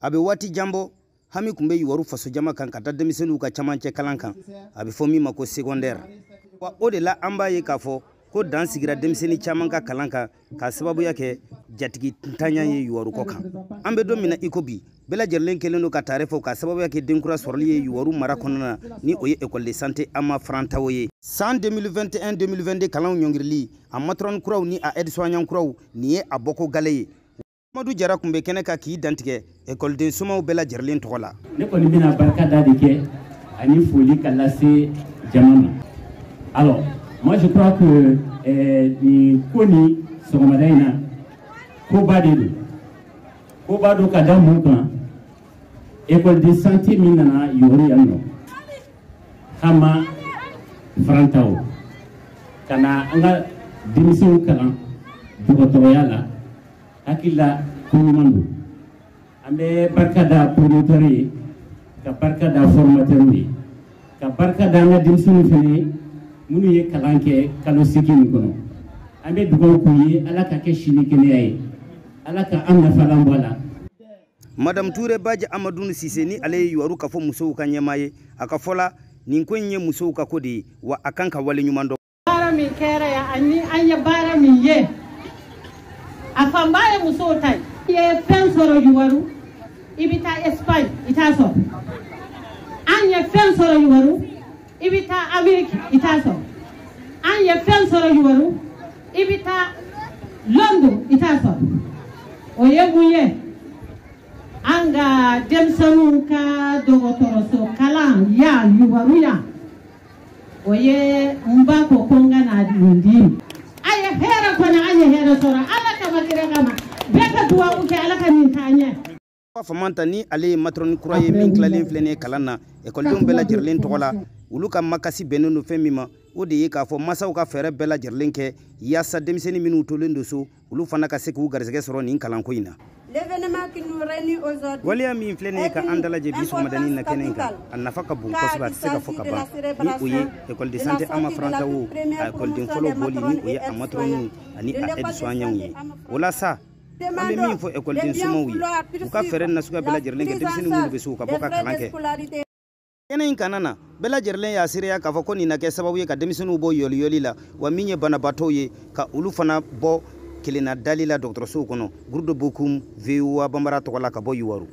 Abe wati jambo hami kumbe yuwaru faso jama kan kata demisenu ka camancɛ kalan kan a bɛ fɔ min ma ko secondaire wa o de la an b'a ye k'a fɔ ko dan sigira denmisɛnnin caman ka kalan kan k'a sababuya kɛ jatigi ntanya ye yuwaru kɔ kan an bɛ don min na i ko bi bɛɛ lajɛlen kelen don ka taare fɔ k'a sababuya kɛ denkura sɔrɔli ye yuwaru mara kɔnɔna na ni o ye école de santé Ama Farantawo ye san 2021-2022 kalanw ɲɔngirili a matron kuraw ni a aide-soignant kuraw nin ye a bɔko gale ye Madu Jara kun bɛ kɛnɛ ka k'i dantigɛ école den somaw bɛɛ lajɛlen tɔgɔ la ne kɔni bɛna barikada de kɛ ani foli ka lase jama ma alors moi je crois que ni ko ni sɔgɔmada in na koba de don koba don ka da mun kan école de santé min nana yɔrɔ yan nɔ Ama Farantawo ka na an ka denmisɛnw kalan dɔgɔtɔrɔya la hakilila ko ɲuman don an bɛ barika da promoteur ye ka barika da formateur ye ka barika da an ka denmisɛnw fana ye minnu ye kalan kɛ kalo 8 nin kɔnɔ an bɛ dugawu k'u ye ala ka kɛ sini kɛnɛya ye ala ka an nafalan bɔ a la Madame Toure Badji Amadou Cissé ni ale ye yuwaru ka fɔ musow ka ɲɛmaa ye a ka fɔla nin ko in ye musow ka ko de ye wa a kan ka wale ɲuman dɔn baara min kɛra yan ani an ye baara min ye a fanba ye musow ta ye i ye fɛn sɔrɔ yuwaru i bɛ taa Espagne i t'a sɔrɔ an ye fɛn sɔrɔ yuwaru i bɛ taa Amérique i t'a sɔrɔ an ye fɛn sɔrɔ yuwaru i bɛ taa London i t'a sɔrɔ o ye mun ye an ka denmisɛnninw ka dɔgɔtɔrɔso kalan yan yuwaru yan o ye n b'a fɔ ko n ka na nin di a ye hɛrɛ kɔni an ye hɛrɛ sɔrɔ ala kama kira kama bɛɛ ka duwawu kɛ ala ka nin taa ɲɛ famanta ni ale ye matron kura ye min tilalen filɛ nin kalan na ekɔlidenw bɛɛ lajɛlen tɔgɔ la olu ka makasi bɛnnen don fɛn min ma o de ye k'a fɔ masaw ka fɛɛrɛ bɛɛ lajɛlen kɛ yaasa denmisɛnnin minnu tolen don so olu fana ka se k'u garisɛgɛ sɔrɔ nin kalanko in na waleya min filɛ nin ye ka an dalajɛ bi sɔgɔmadanin na kɛnɛ kan a nafa ka bon kosɛbɛ a tɛ se ka fɔ ka ban ni o ye école de santé Ama Farantawo a écoleden fɔlɔ bɔli ni o ye a matrɔnw ani a aide-soignants ye o la sa an bɛ min fɔ écoleden somaw ye u ka fɛɛrɛ nasuguya bɛɛ lajɛlen kɛ denmisɛnnin minnu bɛ se u ka bɔ ka kalan kɛ kɛnɛ in kana na bɛɛ lajɛlen y'a seereya k'a fɔ ko nin na kɛ sababu ye ka denmisɛnninw bɔ yɔliyɔli la wa min ye banabaatɔw ye ka olu fana bɔ kelenna dali la dɔgɔtɔrɔsow kɔnɔ groupe de Bokum VOA Bambara tɔgɔ la ka bɔ yuwaru